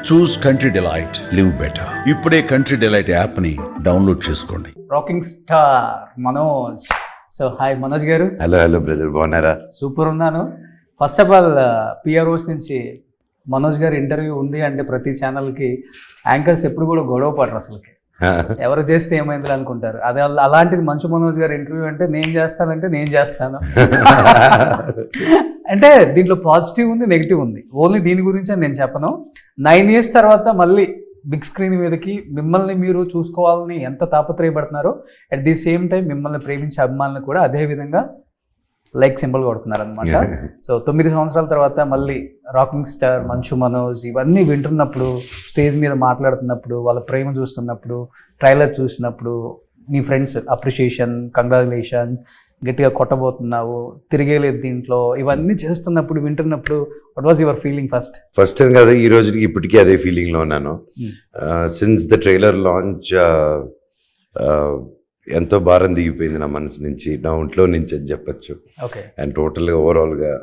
చూస్ country delight, live better. ఇప్పుడే country delight app ని download చేసుకోండి. Rocking star Manoj. So hi Manoj గారు. హలో బ్రదర్, బాగున్నారా? సూపర్ ఉన్నాను. ఫస్ట్ ఆఫ్ ఆల్ పిఆర్ఓస్ నుంచి మనోజ్ గారు ఇంటర్వ్యూ ఉంది అంటే ప్రతి ఛానల్కి యాంకర్స్ ఎప్పుడు కూడా గొడవ పడరు అసలుకి. ఎవరు చేస్తే ఏమైంది అనుకుంటారు. అదే అలాంటిది మంచు మనోజ్ గారు ఇంటర్వ్యూ అంటే నేను చేస్తానంటే నేను చేస్తాను. అంటే దీంట్లో పాజిటివ్ ఉంది, నెగిటివ్ ఉంది. ఓన్లీ దీని గురించి నేను చెప్పను. 9 years తర్వాత మళ్ళీ బిగ్ స్క్రీన్ మీదకి మిమ్మల్ని మీరు చూసుకోవాలని ఎంత తాపత్రయపడుతున్నారో, అట్ ది సేమ్ టైం మిమ్మల్ని ప్రేమించే అభిమానులు కూడా అదే విధంగా లైక్ సింబల్ కొడుతున్నారు అనమాట. సో 9 సంవత్సరాల తర్వాత మళ్ళీ రాకింగ్ స్టార్ మంచు మనోజ్ ఇవన్నీ వింటున్నప్పుడు, స్టేజ్ మీద మాట్లాడుతున్నప్పుడు, వాళ్ళ ప్రేమ చూస్తున్నప్పుడు, ట్రైలర్ చూసినప్పుడు, మీ ఫ్రెండ్స్ అప్రిషియేషన్, కంగ్రాచులేషన్స్, గట్టిగా కొట్టబోతున్నావు, తిరిగేలేదు దీంట్లో, ఇవన్నీ చేస్తున్నప్పుడు వింటున్నప్పుడు what was your feeling? First time కదా ఈ రోజుకి, ఇప్పటికీ అదే ఫీలింగ్లో ఉన్నాను. సిన్స్ ద ట్రైలర్ లాంచ్ ఎంతో భారం దిగిపోయింది నా మనసు నుంచి, నా ఒంట్లో నుంచి అని చెప్పచ్చు. అండ్ టోటల్గా ఓవరాల్గా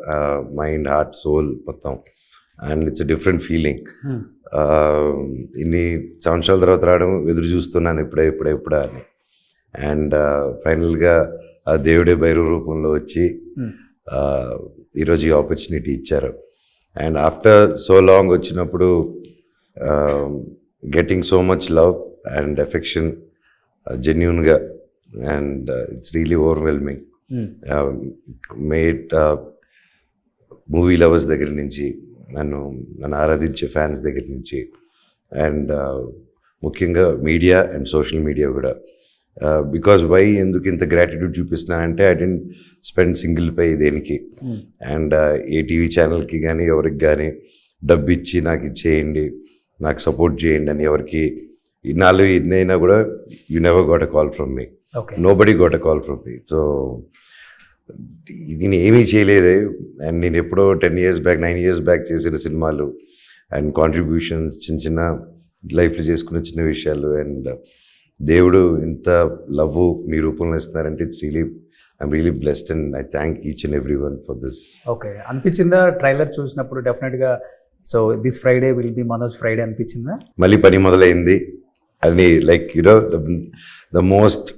మైండ్, హార్ట్, సోల్ మొత్తం. And it's different feeling. ఇన్ని సంవత్సరాల తర్వాత రావడం ఎదురు చూస్తున్నాను ఎప్పుడా అని. అండ్ ఫైనల్గా ఆ దేవుడే భైరవ రూపంలో వచ్చి ఈరోజు ఈ ఆపర్చునిటీ ఇచ్చారు. అండ్ ఆఫ్టర్ సో లాంగ్ వచ్చినప్పుడు getting so much love and affection జెన్యూన్గా, అండ్ ఇట్స్ రియలీ ఓవర్వెల్మింగ్. మేట్ మూవీ లవర్స్ దగ్గర నుంచి, నన్ను ఆరాధించే ఫ్యాన్స్ దగ్గర నుంచి, అండ్ ముఖ్యంగా మీడియా అండ్ సోషల్ మీడియా కూడా. బికాజ్ వై ఎందుకు ఇంత గ్రాటిట్యూడ్ చూపిస్తున్నా అంటే, I didn't spend single pie దేనికి. అండ్ ఏ టీవీ ఛానల్కి కానీ ఎవరికి కానీ డబ్బు ఇచ్చి నాకు ఇచ్చేయండి, నాకు సపోర్ట్ చేయండి అని ఎవరికి ఇన్నాళ్ళు ఇన్నైనా కూడా you never got a call from me. Nobody got a call from me. So నేను ఏమీ చేయలేదే. అండ్ నేను ఎప్పుడో 10 years బ్యాక్, 9 years బ్యాక్ చేసిన సినిమాలు అండ్ కాంట్రిబ్యూషన్స్, చిన్న లైఫ్లో చేసుకున్న చిన్న విషయాలు, అండ్ దేవుడు ఇంత లవ్ మీ రూపంలో ఇస్తున్నారంటే it's really, I'm really blessed and I thank each and every one for this. Okay, అనిపించిందా ట్రైలర్ చూసినప్పుడు డెఫినెట్గా so this Friday will be Manoj Friday అనిపించిందా? మళ్ళీ పని మొదలైంది అని, like you know the most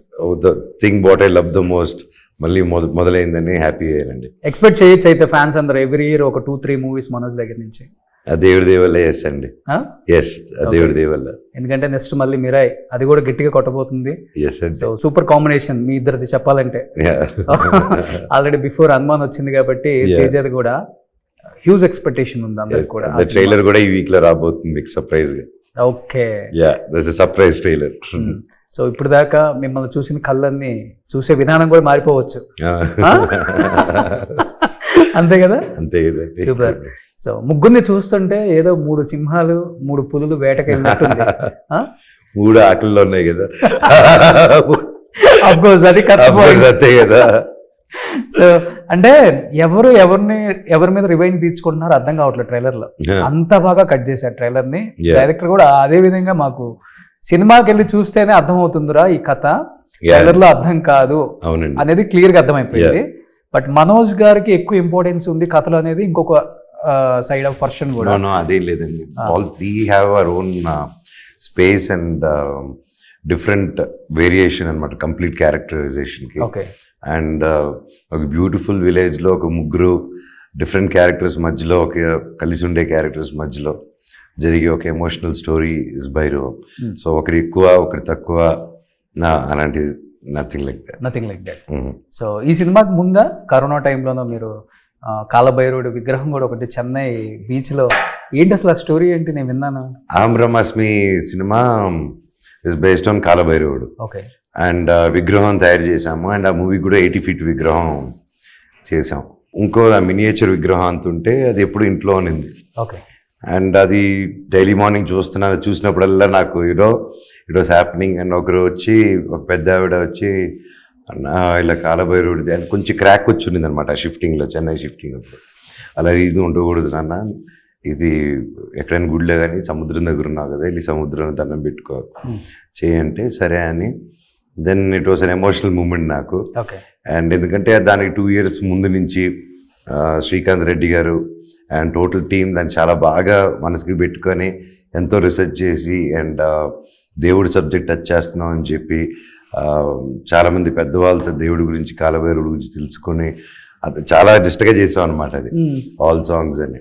the thing what I love the most మళ్ళీ మొదలైందని హ్యాపీ అయ్యానండి. ఎక్స్పెక్ట్ చేయొచ్చు అయితే ఫ్యాన్స్ అందరూ ఎవ్రీ ఇయర్ ఒక 2-3 movies మనోజ్ దగ్గర నుంచి? ఆ దేవుడి దేవల్ల. ఎస్ అండి, ఎస్, ఆ దేవుడి దేవల్ల. ఎందుకంటే నెక్స్ట్ మళ్ళీ మిరాయ్, అది కూడా గట్టిగా కొట్టబోతుంది. ఎస్ అండి. సో సూపర్ కాంబినేషన్ మీ ఇద్దరిది చెప్పాలంటే. ఆల్రెడీ బిఫోర్ హనుమాన్ వచ్చింది కాబట్టి తేజది కూడా హ్యూజ్ ఎక్స్పెక్టేషన్ ఉంది అందరికి కూడా. ట్రైలర్ కూడా ఈ వీక్ లో రాబోతుంది మీకు సర్ప్రైజ్ గా. Okay, yeah, that's a surprise trailer. So ఇప్పుడు దాకా మిమ్మల్ని చూసిన కళ్ళన్నీ చూసే విధానం కూడా మారిపోవచ్చు. అంతే కదా? అంతే కదా. సూపర్. సో ముగ్గురిని చూస్తుంటే ఏదో 3 సింహాలు 3 పులులు వేటకెళ్ళినట్టుంది. 3 ఆకలిలో ఉన్నాయి కదా. అఫ్ కోర్స్ అది అంతే కదా. సో అంటే ఎవరి మీద రివైంజ్ తీర్చుకుంటున్నారో అర్థం కావట్లేదు ట్రైలర్ లో. అంత బాగా కట్ చేశారు ట్రైలర్ ని. డైరెక్టర్ కూడా అదే విధంగా మాకు సినిమాకి వెళ్ళి చూస్తేనే అర్థం అవుతుందిరా ఈ కథ, ట్రైలర్ లో అర్థం కాదు అనేది క్లియర్ గా అర్థమైపోయింది. బట్ మనోజ్ గారికి ఎక్కువ ఇంపార్టెన్స్ ఉంది కథలో అనేది ఇంకొక సైడ్ ఆఫ్ వర్షన్ కూడా. అదేం లేదండి, all 3 have our own space and different variation అనమాట కంప్లీట్ క్యారెక్టరైజేషన్ కి. అండ్ ఒక బ్యూటిఫుల్ విలేజ్ లో ఒక 3 డిఫరెంట్ క్యారెక్టర్స్ మధ్యలో, ఒక కలిసి ఉండే క్యారెక్టర్స్ మధ్యలో జరిగే ఒక emotional story is Bhairavam. So ఒకరి ఎక్కువ ఒకరి తక్కువ అలాంటిది నథింగ్ లైక్ దట్. సో ఈ సినిమాకి ముందా కరోనా టైంలోనో మీరు కాలభైరవుడు విగ్రహం కూడా ఒకటి చెన్నై బీచ్ లో, ఏంటి అసలు ఆ స్టోరీ ఏంటి? నేను విన్నాను. అహం బ్రహ్మాస్మి సినిమా ఇస్ బేస్డ్ ఆన్ కాలభైరవుడు. ఓకే. అండ్ విగ్రహం తయారు చేసాము. అండ్ ఆ మూవీ కూడా 80 feet విగ్రహం చేసాం. ఇంకో మినియేచర్ విగ్రహం అంతుంటే అది ఎప్పుడు ఇంట్లో ఉన్నింది. ఓకే. అండ్ అది డైలీ మార్నింగ్ చూసినప్పుడల్లా నాకు ఇట్ వాస్ హ్యాపెనింగ్. అండ్ ఒకరు వచ్చి, ఒక పెద్ద ఆవిడ వచ్చి, ఇలా కాలభైరవుడిది అని కొంచెం క్రాక్ వచ్చి ఉన్నింది అనమాట షిఫ్టింగ్లో, చెన్నై షిఫ్టింగ్ అప్పుడు. అలా ఇది ఉండకూడదు నాన్న, ఇది ఎక్కడైనా గుడిలో కానీ సముద్రం దగ్గర ఉన్నావు కదా, వెళ్ళి సముద్రం దండం పెట్టుకో చేయంటే సరే అని. Then it was an emotional moment నాకు. అండ్ ఎందుకంటే దానికి 2 years ముందు నుంచి శ్రీకాంత్ రెడ్డి గారు అండ్ టోటల్ టీమ్ దాన్ని చాలా బాగా మనసుకి పెట్టుకొని ఎంతో రీసెర్చ్ చేసి అండ్ దేవుడి సబ్జెక్ట్ టచ్ చేస్తున్నాం అని చెప్పి చాలామంది పెద్దవాళ్ళతో దేవుడి గురించి కాలభైరుడి గురించి తెలుసుకొని అది చాలా నిష్టగా చేసాం అనమాట. అది ఆల్ సాంగ్స్ అని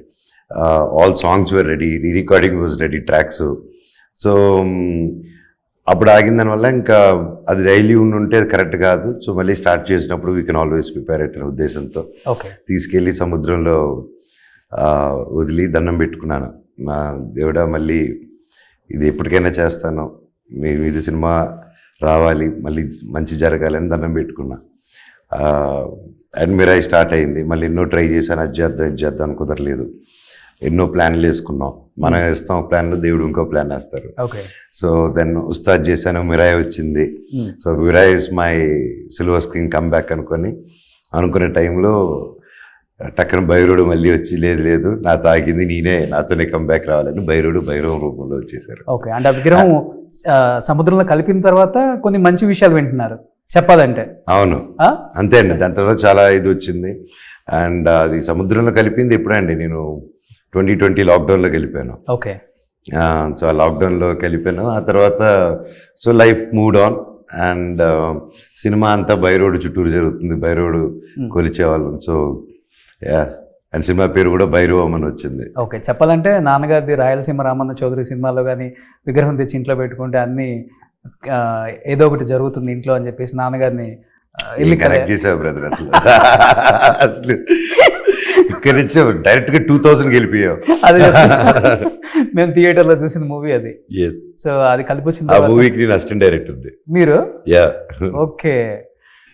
all songs were ready, recording was ready, tracks. So అప్పుడు ఆగిన దానివల్ల ఇంకా అది డైలీ ఉంటే అది కరెక్ట్ కాదు. సో మళ్ళీ స్టార్ట్ చేసినప్పుడు వీ కెన్ ఆల్వేస్ ప్రిపేర్ అనే ఉద్దేశంతో తీసుకెళ్ళి సముద్రంలో వదిలి దండం పెట్టుకున్నాను. మా దేవుడా మళ్ళీ ఇది ఎప్పటికైనా చేస్తాను, ఇది సినిమా రావాలి, మళ్ళీ మంచి జరగాలని దండం పెట్టుకున్నా. అండ్ మిరాయి స్టార్ట్ అయింది. మళ్ళీ ఎన్నో ట్రై చేశాను, అది చేద్దాం కుదరలేదు. ఎన్నో ప్లాన్లు వేసుకున్నాం. మనం వేస్తాం ప్లాన్లు, దేవుడు ఇంకో ప్లాన్ వేస్తారు. సో దెన్ ఉస్తాద్ చేశాను, మిరాయి వచ్చింది. So Mirai is my silver screen comeback అనుకునే టైంలో టక్కన భైరవుడు మళ్ళీ వచ్చి లేదు నాతో ఆగింది, నాతోనే కంబ్యాక్ రావాలని భైరవం రూపంలో వచ్చేసారు. ఓకే, అంటే ఆ విగ్రహం సముద్రంలో కలిపిన తర్వాత కొన్ని మంచి విషయాలు వింటున్నారు చెప్పాలంటే. అవును, అంతే అండి. దాని తర్వాత చాలా ఇది వచ్చింది. అండ్ అది సముద్రంలో కలిపింది ఎప్పుడండి, నేను 2020 లాక్డౌన్లో కలిపాను. ఓకే, సో ఆ లాక్డౌన్లో కలిపాను. ఆ తర్వాత so life mood on and cinema అంతా భైరవుడు చుట్టూరు జరుగుతుంది, భైరవుడు కొలిచేవాళ్ళం. సో అండ్ సినిమా పేరు కూడా భైరవం అని వచ్చింది. ఓకే, చెప్పాలంటే నాన్నగారిది రాయలసీమ రామన్న చౌదరి సినిమాలో కానీ విగ్రహం తెచ్చి ఇంట్లో పెట్టుకుంటే అన్ని ఏదో ఒకటి జరుగుతుంది ఇంట్లో అని చెప్పేసి నాన్నగారిని కనెక్ట్ చేసావు బ్రదర్. అసలు ఇక్కడ నుంచి డైరెక్ట్ గా 2000 వెళ్ళిపోయావు. అదే మేము థియేటర్లో చూసిన మూవీ అది. సో అది కలిపి వచ్చింది. ఆ మూవీకి నేను అసిస్టెంట్ డైరెక్టర్ మీరు. ఓకే,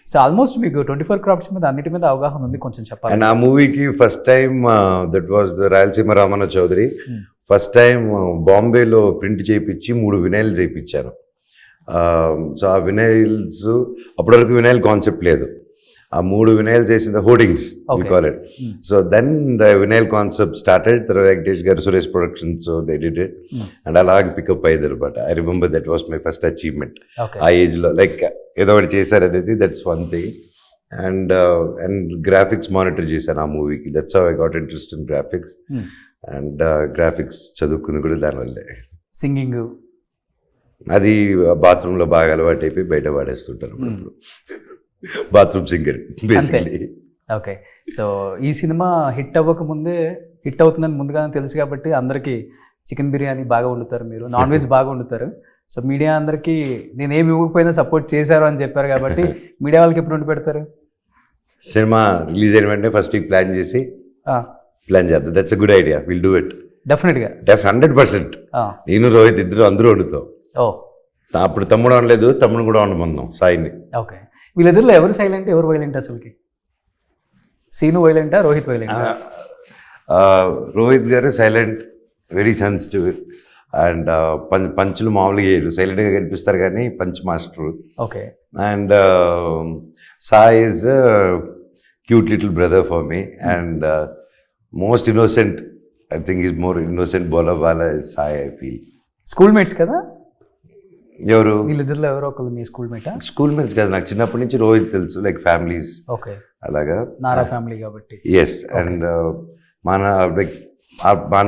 సో ఆల్మోస్ట్ మీకు 24 క్రాఫ్ట్స్ మీద అన్నిటి మీద అవగాహన ఉంది, కొంచెం చెప్పాలి. అండ్ ఆ మూవీకి first time that was the Rayalaseema Ramanna Chowdary. First time బాంబేలో ప్రింట్ చేయించి 3 వినైల్స్ చేయించాను. సో ఆ వినైల్స్ అప్పటివరకు వినైల్ కాన్సెప్ట్ లేదు. ఆ 3 వినైల్స్ చేసిన hoardings we call it. So then the vinyl concept started. తర్వాత Venkatesh garu, Suresh productions, they did it and అలాగే పికప్ అయ్యేది అనమాట. I remember that was my first achievement ఆ ఏజ్లో. లైక్ ఏదో ఒకటి చేశారనేది, that's one thing. And graphics monitor చేశాను ఆ మూవీకి. That's how I got interest in graphics. And graphics చదువుకుని కూడా దానివల్లే. సింగింగ్ అది బాత్రూంలో బాగా అలవాటు అయిపోయి బయట పాడేస్తుంటారు bathroom singer basically. Okay, so ఈ సినిమా హిట్ అవ్వకముందే హిట్ అవుతుందని ముందుగానే తెలుసు కాబట్టి అందరికీ చికెన్ బిర్యానీ బాగా వండుతారు, మీరు నాన్ వెజ్ బాగా వండుతారు. సో మీడియా అందరికీ నేనేమి ఇవ్వకపోయినా సపోర్ట్ చేశారు అని చెప్పారు కాబట్టి మీడియా వాళ్ళకి ఎప్పుడు వండి పెడతారు? సినిమా రిలీజ్ అయిన వెంటనే ఫస్ట్ వీక్ ప్లాన్ చేసి ప్లాన్ చేద్దాం. That's a good idea, will do it డెఫినెట్గా. 100%. నేను రోహిత్ ఇద్దరు అందరూ వండుతాం. అప్పుడు తమ్ముడు అనలేదు, తమ్ముడు కూడా వండమన్నాం సాయిని. ఓకే, వీళ్ళిద్దరిలో ఎవరు సైలెంట్, ఎవరు వైలెంట్ అసలుకి? సీను వైలెంటా, రోహిత్ వైలెంటా? రోహిత్ గారు సైలెంట్, వెరీ సెన్సిటివ్. అండ్ పంచులు మామూలుగా వేయరు, సైలెంట్గా కనిపిస్తారు కానీ punch master. Okay, and Sai is cute little brother for me and most innocent. I think is more innocent బోలర్ వాలా is Sai, I feel. School mates కదా ఎవరు? వీళ్ళిద్దరిలో ఎవరో ఒకళ్ళు మీ స్కూల్ మేటా? స్కూల్ మేట్స్ కదా, నాకు చిన్నప్పటి నుంచి రోహిత్ తెలుసు, లైక్ ఫ్యామిలీస్. ఓకే, అలాగా నారా ఫ్యామిలీ కాబట్టి. ఎస్, అండ్ మా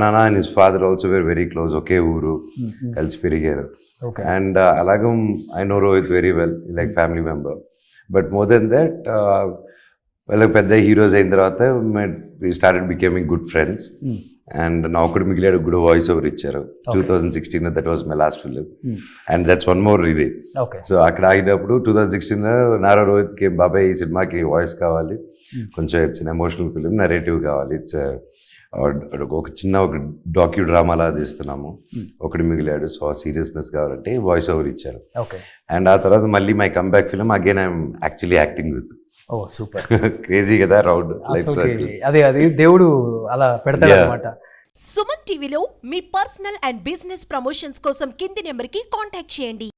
నాన్న and his father also were very close, ఒకే ఊరు, కలిసి పెరిగారు. అండ్ అలాగే I know Rohit very well, like family member. But more than that వాళ్ళకి పెద్ద హీరోస్ అయిన తర్వాత we started becoming good friends. And నా ఒకటి మిగిలాడు కూడా వాయిస్ ఓవర్ ఇచ్చారు 2016. That was my last film. And that's one more ఇది. సో అక్కడ ఆగినప్పుడు 2016 నారా రోహిత్కి బాబాయ్ ఈ సినిమాకి వాయిస్ కావాలి, కొంచెం ఇట్స్ ఎమోషనల్ ఫిలిం, నరేటివ్ కావాలి, ఇట్స్ ఒక చిన్న డాక్యూ డ్రామాలా తీస్తున్నాము, ఒకటి మిగిలాడు, సో సీరియస్నెస్ కావాలంటే వాయిస్ ఓవర్ ఇచ్చారు. అండ్ ఆ తర్వాత మళ్ళీ my comeback film again I'm actually acting with. Oh super, crazy కదా రౌండ్ లైఫ్. అదే దేవుడు అలా పెడతాడు అన్నమాట. సుమన్ టీవీలో మీ పర్సనల్ అండ్ బిజినెస్ ప్రమోషన్స్ కోసం కింది నెంబర్కి కాంటాక్ట్ చేయండి.